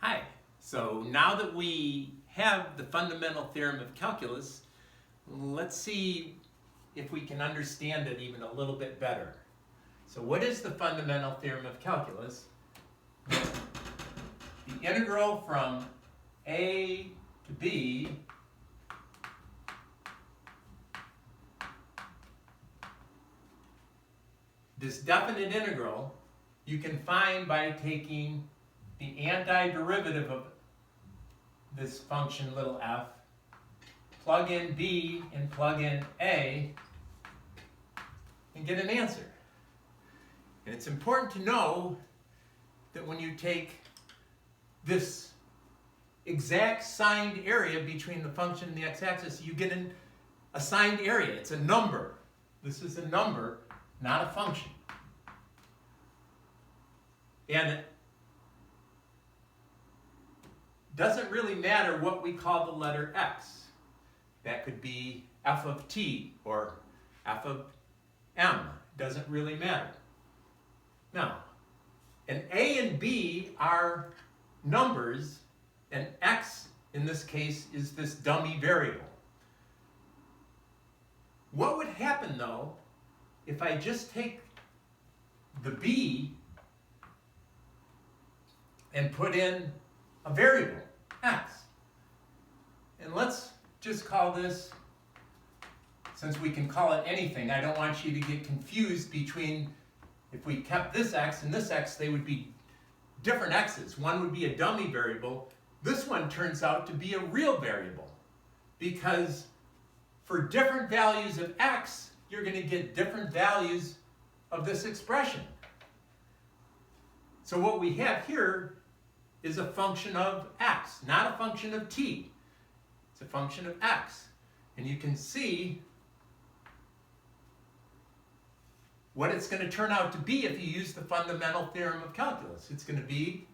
Hi. So now that we have the fundamental theorem of calculus, let's see if we can understand it even a little bit better. So what is the fundamental theorem of calculus? The integral from a to b this definite integral you can find by taking the antiderivative of this function little f, plug in b and plug in a, and get an answer. And it's important to know that when you take this exact signed area between the function and the x-axis, you get an assigned area. It's a number. This is a number, not a function. And it doesn't really matter what we call the letter x. That could be f of t or f of m. Doesn't really matter. Now, an a and b are numbers, and x in this case is this dummy variable. What would happen though if I just take the b and put in a variable, x? And let's just call this, since we can call it anything, I don't want you to get confused between, if we kept this x and this x, they would be different x's. One would be a dummy variable. This one turns out to be a real variable, because for different values of x, you're going to get different values of this expression. So what we have here is a function of x, not a function of t. It's a function of x. And you can see what it's going to turn out to be if you use the fundamental theorem of calculus. It's going to be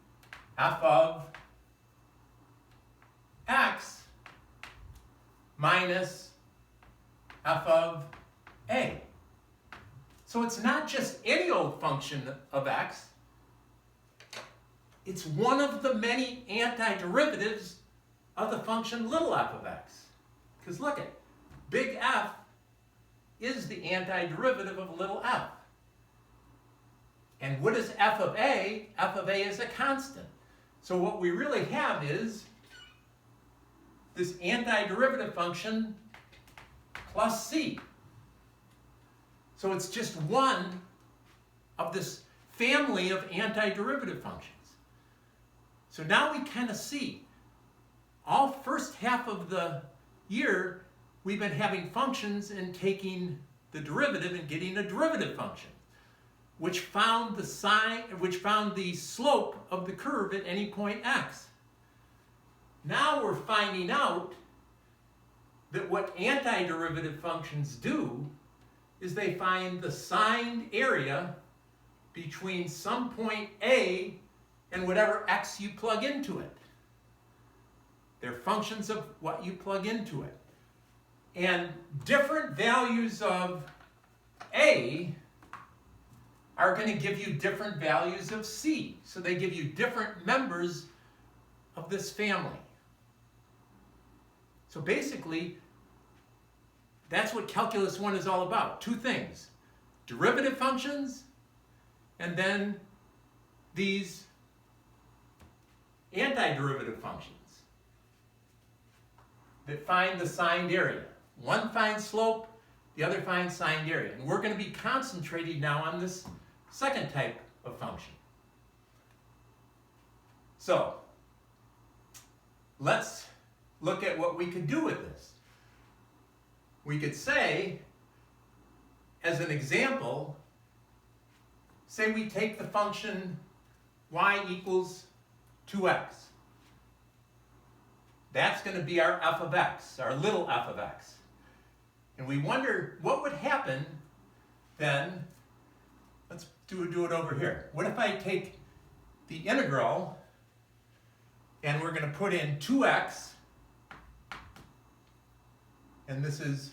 f of x minus f of a. So it's not just any old function of x. It's one of the many antiderivatives of the function little f of x. Because look at, big F is the antiderivative of little f. And what is f of a? F of a is a constant. So what we really have is this antiderivative function plus c. So it's just one of this family of antiderivative functions. So now we kind of see, all first half of the year, we've been having functions and taking the derivative and getting a derivative function, which found the slope of the curve at any point x. Now we're finding out that what antiderivative functions do is they find the signed area between some point a and whatever x you plug into it. They're functions of what you plug into it. And different values of a are going to give you different values of c. So they give you different members of this family. So basically, that's what Calculus 1 is all about. Two things: derivative functions, and then these antiderivative functions that find the signed area. One finds slope, the other finds signed area. And we're going to be concentrating now on this second type of function. So, let's look at what we could do with this. We could say, as an example, say we take the function y equals 2x. That's going to be our f of x, our little f of x. And we wonder what would happen then. Let's do it over here. What if I take the integral and we're going to put in 2x, and this is,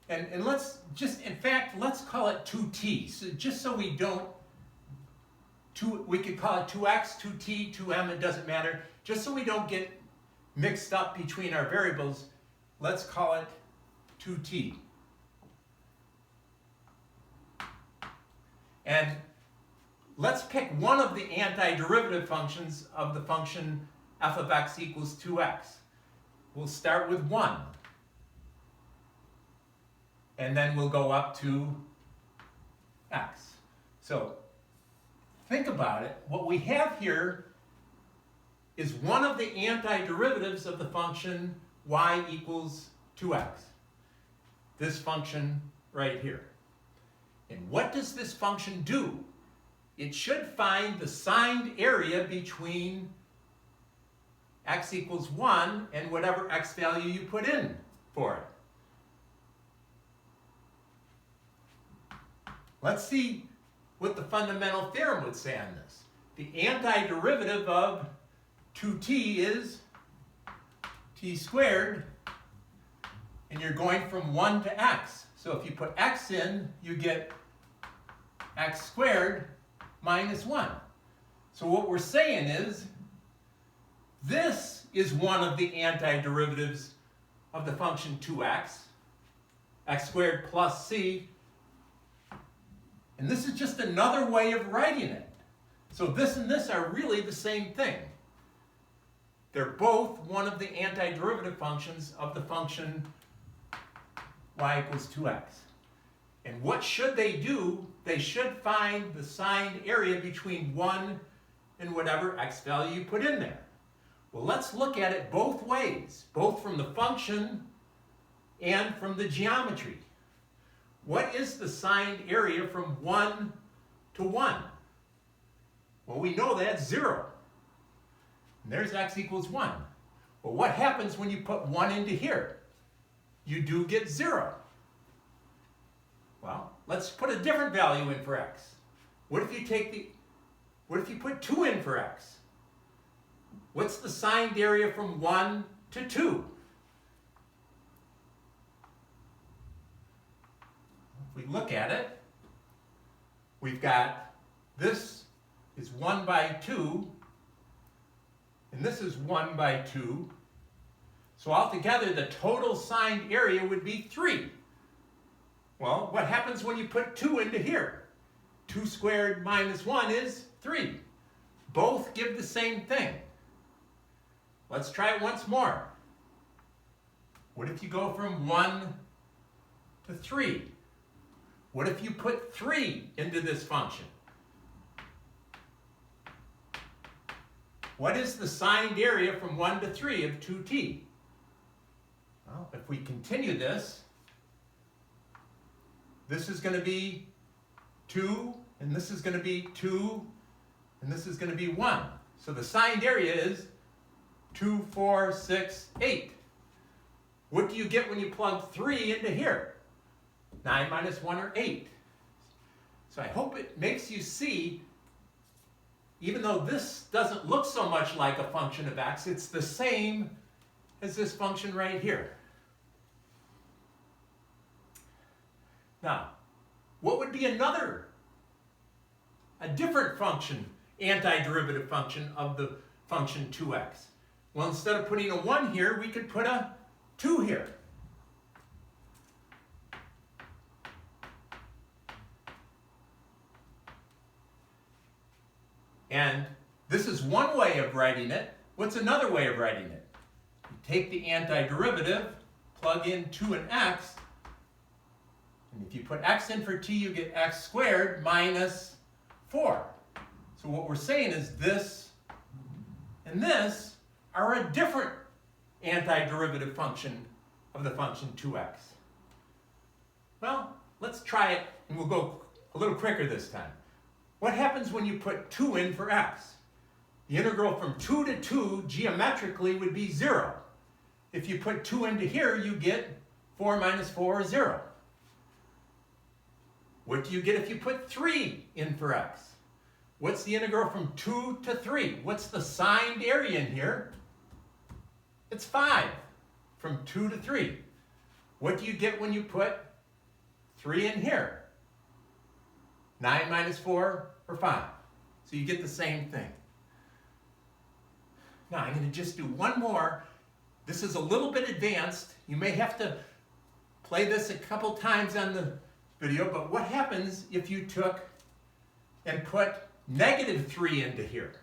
and let's just, in fact, let's call it 2t, so just so we don't we could call it 2x, 2t, 2m, it doesn't matter. Just so we don't get mixed up between our variables, let's call it 2t. And let's pick one of the antiderivative functions of the function f of x equals 2x. We'll start with 1. And then we'll go up to x. So think about it. What we have here is one of the antiderivatives of the function y equals 2x. This function right here. And what does this function do? It should find the signed area between x equals 1 and whatever x value you put in for it. Let's see what the fundamental theorem would say on this. The antiderivative of 2t is t squared, and you're going from 1 to x. So if you put x in, you get x squared minus 1. So what we're saying is, this is one of the antiderivatives of the function 2x, x squared plus c. And this is just another way of writing it. So this and this are really the same thing. They're both one of the antiderivative functions of the function y equals 2x. And what should they do? They should find the signed area between 1 and whatever x value you put in there. Well, let's look at it both ways, both from the function and from the geometry. What is the signed area from 1 to 1? Well, we know that's 0. And there's x equals 1. Well, what happens when you put 1 into here? You do get 0. Well, let's put a different value in for x. What if you put 2 in for x? What's the signed area from 1 to 2? If we look at it, we've got this is 1 by 2, and this is 1 by 2. So altogether, the total signed area would be 3. Well, what happens when you put 2 into here? 2 squared minus 1 is 3. Both give the same thing. Let's try it once more. What if you go from 1 to 3? What if you put 3 into this function? What is the signed area from 1 to 3 of 2t? Well, if we continue this, this is going to be 2, and this is going to be 2, and this is going to be 1. So the signed area is 2, 4, 6, 8. What do you get when you plug 3 into here? 9 minus 1 or 8. So I hope it makes you see, even though this doesn't look so much like a function of x, it's the same as this function right here. Now, what would be a different function, antiderivative function of the function 2x? Well, instead of putting a 1 here, we could put a 2 here. And this is one way of writing it. What's another way of writing it? You take the antiderivative, plug in 2 and x, and if you put x in for t, you get x squared minus 4. So what we're saying is this and this are a different antiderivative function of the function 2x. Well, let's try it, and we'll go a little quicker this time. What happens when you put 2 in for x? The integral from 2 to 2 geometrically would be 0. If you put 2 into here, you get 4 minus 4 is 0. What do you get if you put 3 in for x? What's the integral from 2 to 3? What's the signed area in here? It's 5 from 2 to 3. What do you get when you put 3 in here? 9 minus 4 or 5? So you get the same thing. Now I'm going to just do one more. This is a little bit advanced. You may have to play this a couple times on the video, but what happens if you took and put -3 into here?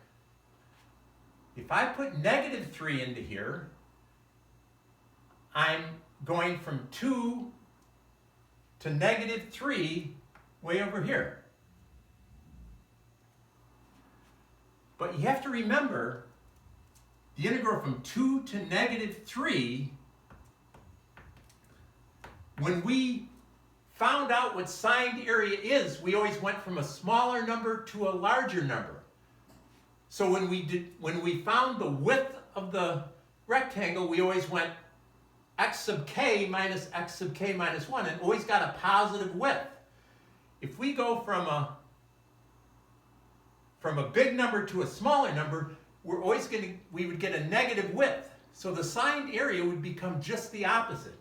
If I put -3 into here, I'm going from 2 to -3 way over here. But you have to remember, the integral from 2 to -3, when we found out what signed area is, we always went from a smaller number to a larger number. So when we found the width of the rectangle, we always went x sub k minus x sub k minus 1 and always got a positive width. If we go from a big number to a smaller number, we would get a negative width. So the signed area would become just the opposite.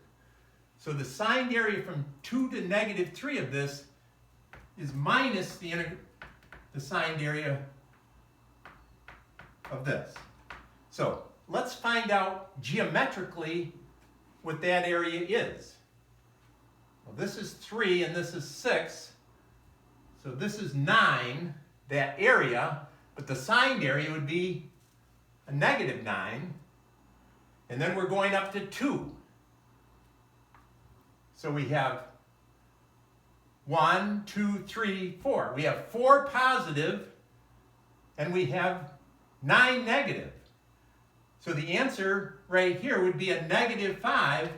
So the signed area from 2 to -3 of this is minus the signed area of this. So let's find out geometrically what that area is. Well, this is 3 and this is 6. So this is 9, that area, but the signed area would be a -9. And then we're going up to 2. So we have 1, 2, 3, 4. We have 4 positive and we have 9 negative. So the answer right here would be a -5,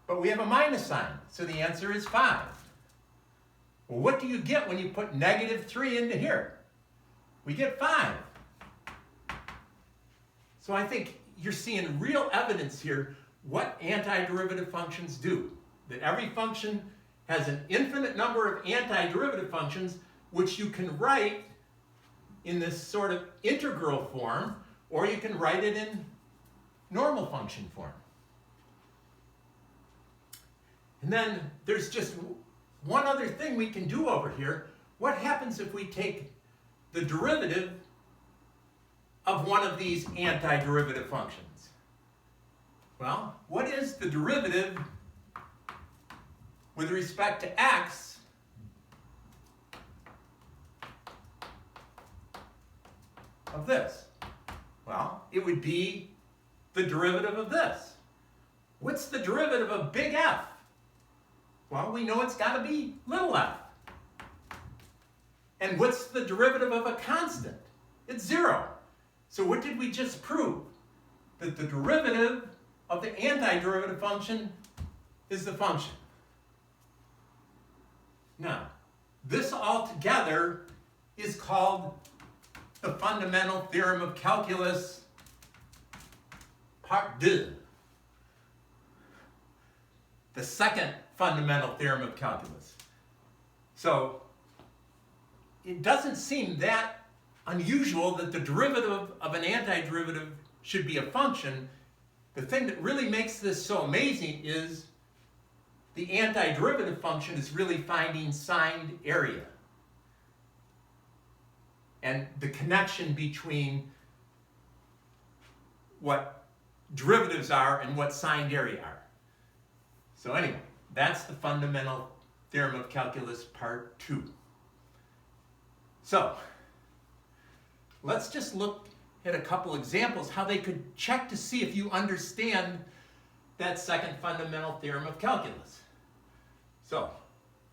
but we have a minus sign. So the answer is 5. Well, what do you get when you put -3 into here? We get 5. So I think you're seeing real evidence here what antiderivative functions do. That every function has an infinite number of antiderivative functions, which you can write in this sort of integral form, or you can write it in normal function form. And then there's just one other thing we can do over here. What happens if we take the derivative of one of these antiderivative functions? Well, what is the derivative with respect to x of this? Well, it would be the derivative of this. What's the derivative of big F? Well, we know it's got to be little f. And what's the derivative of a constant? It's 0. So what did we just prove? That the derivative of the antiderivative function is the function. Now, this altogether is called the Fundamental Theorem of Calculus, Part 2. The second fundamental theorem of calculus. So, it doesn't seem that unusual that the derivative of an antiderivative should be a function. The thing that really makes this so amazing is the antiderivative function is really finding signed area. And the connection between what derivatives are and what signed area are. So anyway, that's the Fundamental Theorem of Calculus, Part 2. So, let's just look at a couple examples how they could check to see if you understand that second fundamental theorem of calculus. So,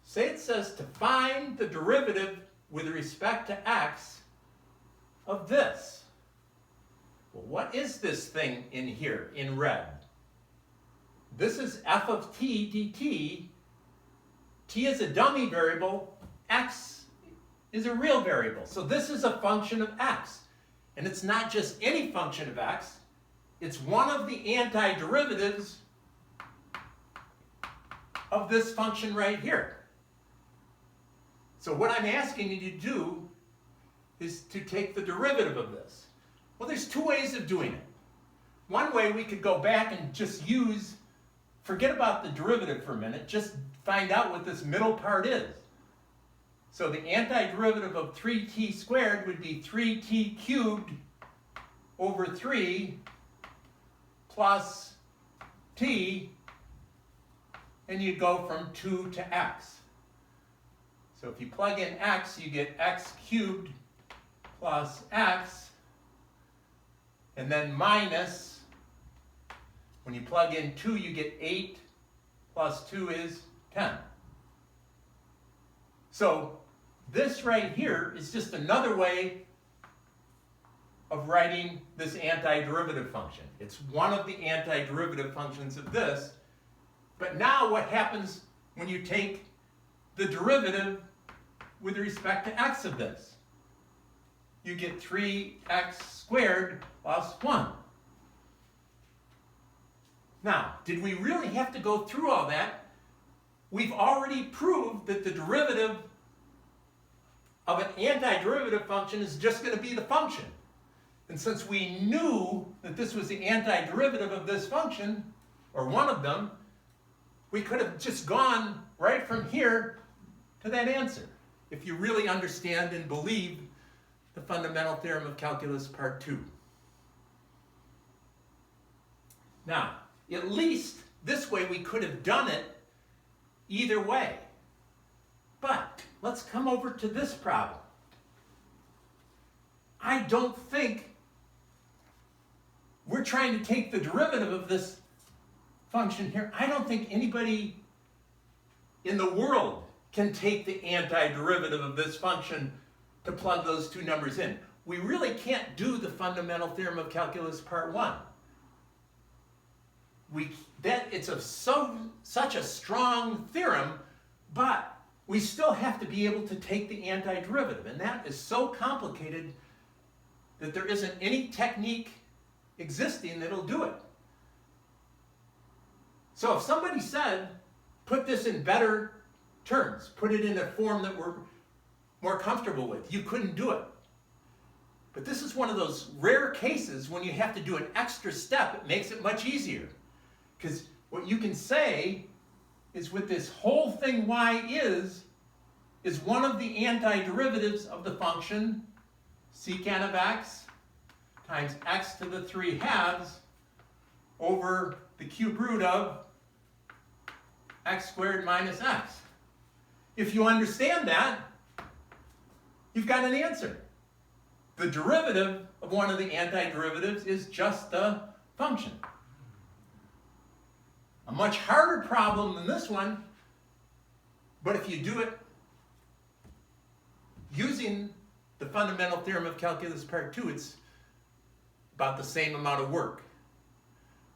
say it says to find the derivative with respect to x of this. Well, what is this thing in here in red? This is f of t dt. T is a dummy variable, x is a real variable. So this is a function of x. And it's not just any function of x, it's one of the antiderivatives of this function right here. So what I'm asking you to do is to take the derivative of this. Well, there's two ways of doing it. One way we could go back and just forget about the derivative for a minute, just find out what this middle part is. So the antiderivative of 3t squared would be 3t cubed over 3 plus t, and you go from 2 to x. So if you plug in x, you get x cubed plus x, and then minus, when you plug in 2, you get 8 plus 2 is 10. So this right here is just another way of writing this antiderivative function. It's one of the antiderivative functions of this. But now what happens when you take the derivative with respect to x of this? You get 3x squared plus 1. Now, did we really have to go through all that? We've already proved that the derivative of an antiderivative function is just going to be the function. And since we knew that this was the antiderivative of this function, or one of them, we could have just gone right from here to that answer, if you really understand and believe the Fundamental Theorem of Calculus Part 2. Now, at least this way we could have done it either way. But let's come over to this problem. I don't think we're trying to take the derivative of this function here. I don't think anybody in the world can take the antiderivative of this function to plug those two numbers in. We really can't do the Fundamental Theorem of Calculus Part 1. It's such a strong theorem, but we still have to be able to take the antiderivative, and that is so complicated that there isn't any technique existing that'll do it. So if somebody said, put this in better terms, put it in a form that we're more comfortable with, you couldn't do it. But this is one of those rare cases when you have to do an extra step. It makes it much easier. Because what you can say is with this whole thing y is one of the antiderivatives of the function secant of x times x to the 3/2 over the cube root of x squared minus x. If you understand that, you've got an answer. The derivative of one of the antiderivatives is just the function. A much harder problem than this one, but if you do it using the Fundamental Theorem of Calculus Part 2, it's about the same amount of work.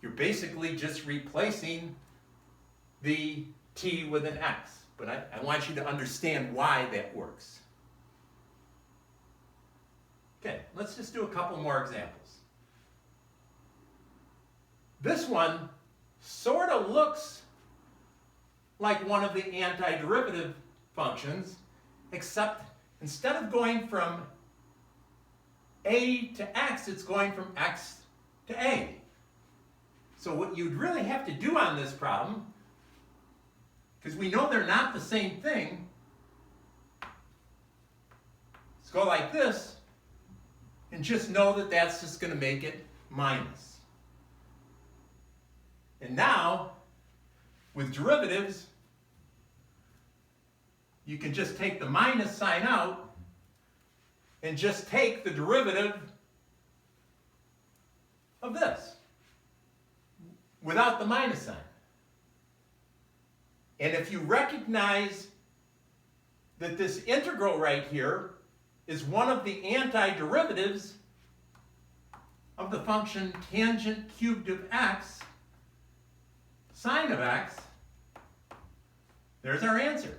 You're basically just replacing the t with an x, but I want you to understand why that works. Okay, let's just do a couple more examples. This one sort of looks like one of the antiderivative functions, except instead of going from a to x, it's going from x to a. So what you'd really have to do on this problem, because we know they're not the same thing, is go like this, and just know that that's just going to make it minus. And now, with derivatives, you can just take the minus sign out and just take the derivative of this without the minus sign. And if you recognize that this integral right here is one of the antiderivatives of the function tangent cubed of x sine of x, there's our answer.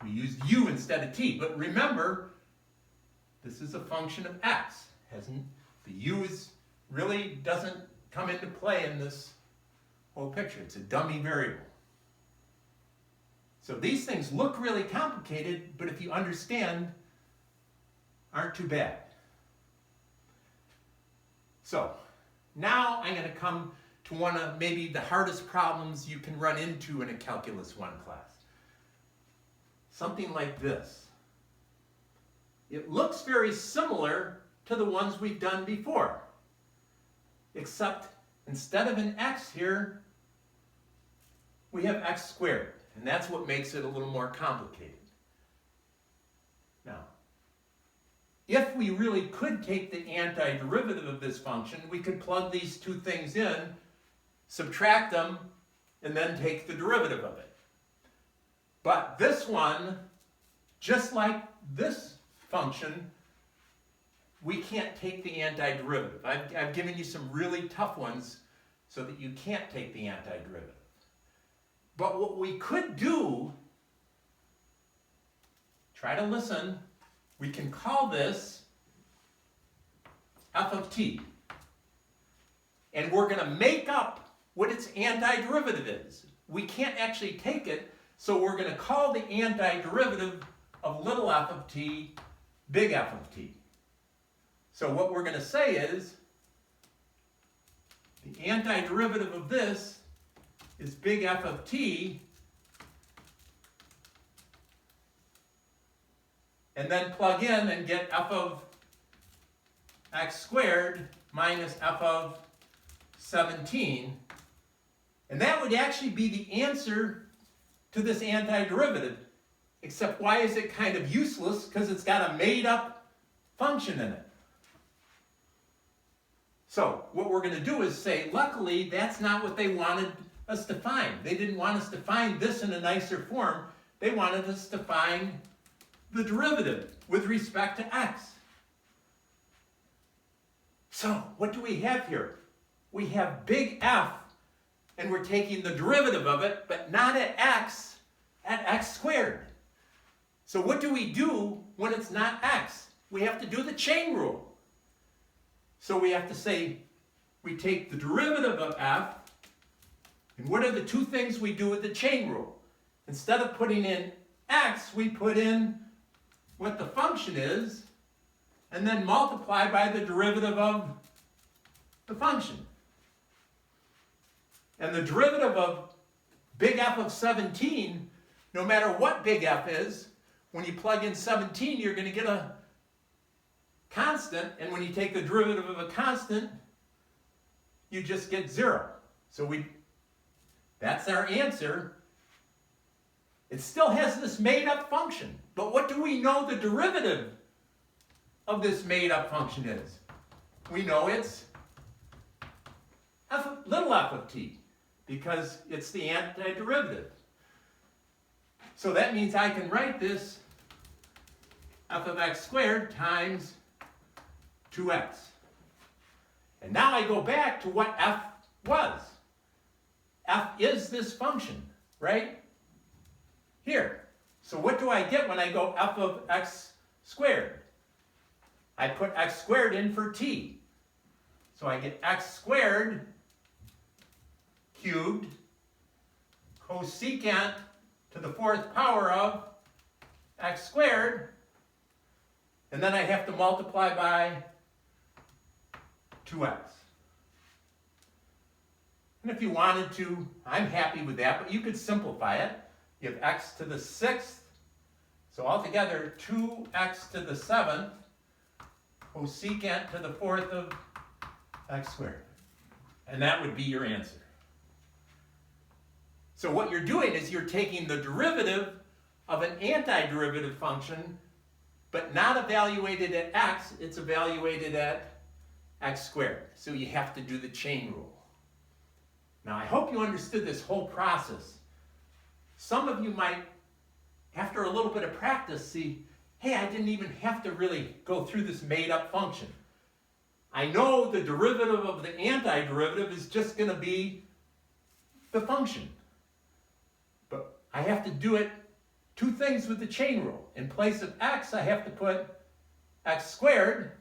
We used u instead of t, but remember, this is a function of x. The u really doesn't come into play in this whole picture. It's a dummy variable. So these things look really complicated, but if you understand, aren't too bad. So now I'm going to come to one of maybe the hardest problems you can run into in a Calculus 1 class. Something like this. It looks very similar to the ones we've done before, except instead of an x here, we have x squared, and that's what makes it a little more complicated. Now, if we really could take the antiderivative of this function, we could plug these two things in, subtract them, and then take the derivative of it. But this one, just like this function, we can't take the antiderivative. I've given you some really tough ones so that you can't take the antiderivative. But what we could do, try to listen, we can call this f of t. And we're going to make up what its antiderivative is. We can't actually take it, so we're going to call the antiderivative of little f of t big F of t. So what we're going to say is the antiderivative of this is big F of t, and then plug in and get f of x squared minus f of 17. And that would actually be the answer to this antiderivative, except why is it kind of useless? Because it's got a made-up function in it. So what we're going to do is say, luckily, that's not what they wanted us to find. They didn't want us to find this in a nicer form. They wanted us to find the derivative with respect to x. So what do we have here? We have big F, and we're taking the derivative of it, but not at x squared. So what do we do when it's not x? We have to do the chain rule. So we have to say, we take the derivative of f, and what are the two things we do with the chain rule? Instead of putting in x, we put in what the function is, and then multiply by the derivative of the function. And the derivative of big F of 17, no matter what big F is, when you plug in 17, you're going to get a constant, and when you take the derivative of a constant, you just get 0. So that's our answer. It still has this made-up function, but what do we know the derivative of this made-up function is? We know it's little f of t, because it's the antiderivative. So that means I can write this f of x squared times 2x. And now I go back to what f was. F is this function, right? Here. So what do I get when I go f of x squared? I put x squared in for t. So I get x squared cubed cosecant to the 4th power of x squared, and then I have to multiply by 2x. And if you wanted to, I'm happy with that, but you could simplify it. You have x to the 6th, so altogether 2x to the 7th cosecant to the 4th of x squared. And that would be your answer. So what you're doing is you're taking the derivative of an antiderivative function, but not evaluated at x, it's evaluated at x squared. So you have to do the chain rule. Now I hope you understood this whole process. Some of you might, after a little bit of practice, see, hey, I didn't even have to really go through this made-up function. I know the derivative of the antiderivative is just going to be the function. But I have to do it two things with the chain rule. In place of x, I have to put x squared,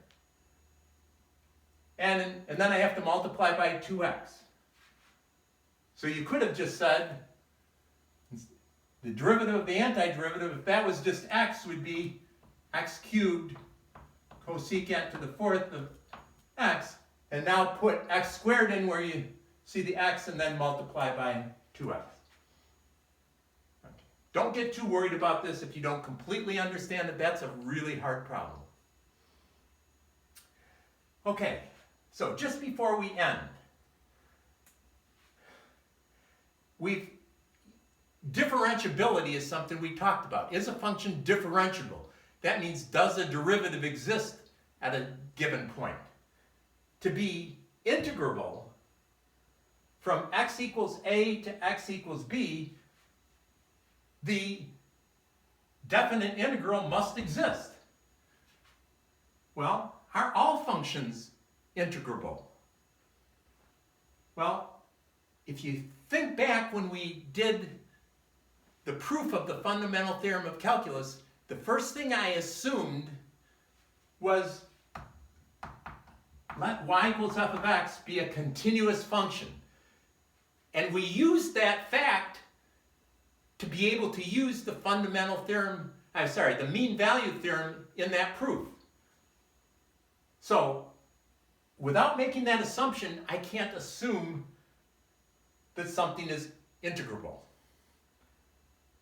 and then I have to multiply by 2x. So you could have just said, the derivative of the antiderivative, if that was just x, would be x cubed cosecant to the 4th of x, and now put x squared in where you see the x and then multiply by 2x. Don't get too worried about this if you don't completely understand it. That's a really hard problem. Okay, so just before we end, differentiability is something we talked about. Is a function differentiable? That means, does a derivative exist at a given point? To be integrable from x equals a to x equals b, the definite integral must exist. Well, are all functions integrable? Well, if you think back when we did the proof of the fundamental theorem of calculus, the first thing I assumed was let y equals f of x be a continuous function. And we used that fact to be able to use the fundamental theorem, the mean value theorem in that proof. So, without making that assumption, I can't assume that something is integrable.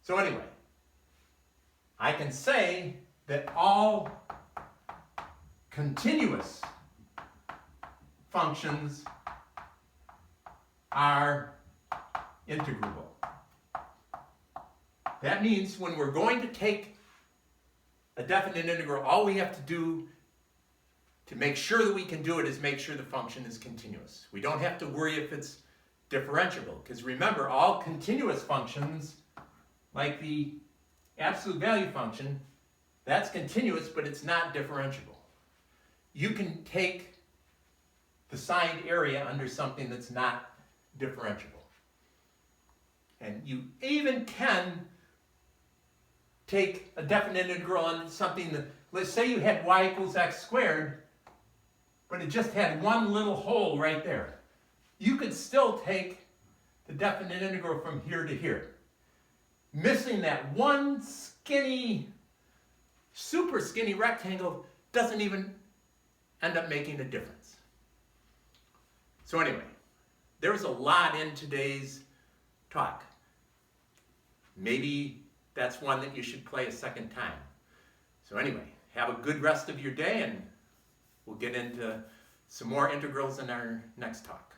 So anyway, I can say that all continuous functions are integrable. That means when we're going to take a definite integral, all we have to do to make sure that we can do it is make sure the function is continuous. We don't have to worry if it's differentiable, because remember, all continuous functions, like the absolute value function, that's continuous, but it's not differentiable. You can take the signed area under something that's not differentiable. And you even can take a definite integral on something that, let's say you had y equals x squared, but it just had one little hole right there. You could still take the definite integral from here to here. Missing that one skinny, super skinny rectangle doesn't even end up making a difference. So anyway, there was a lot in today's talk. Maybe that's one that you should play a second time. So anyway, have a good rest of your day, and we'll get into some more integrals in our next talk.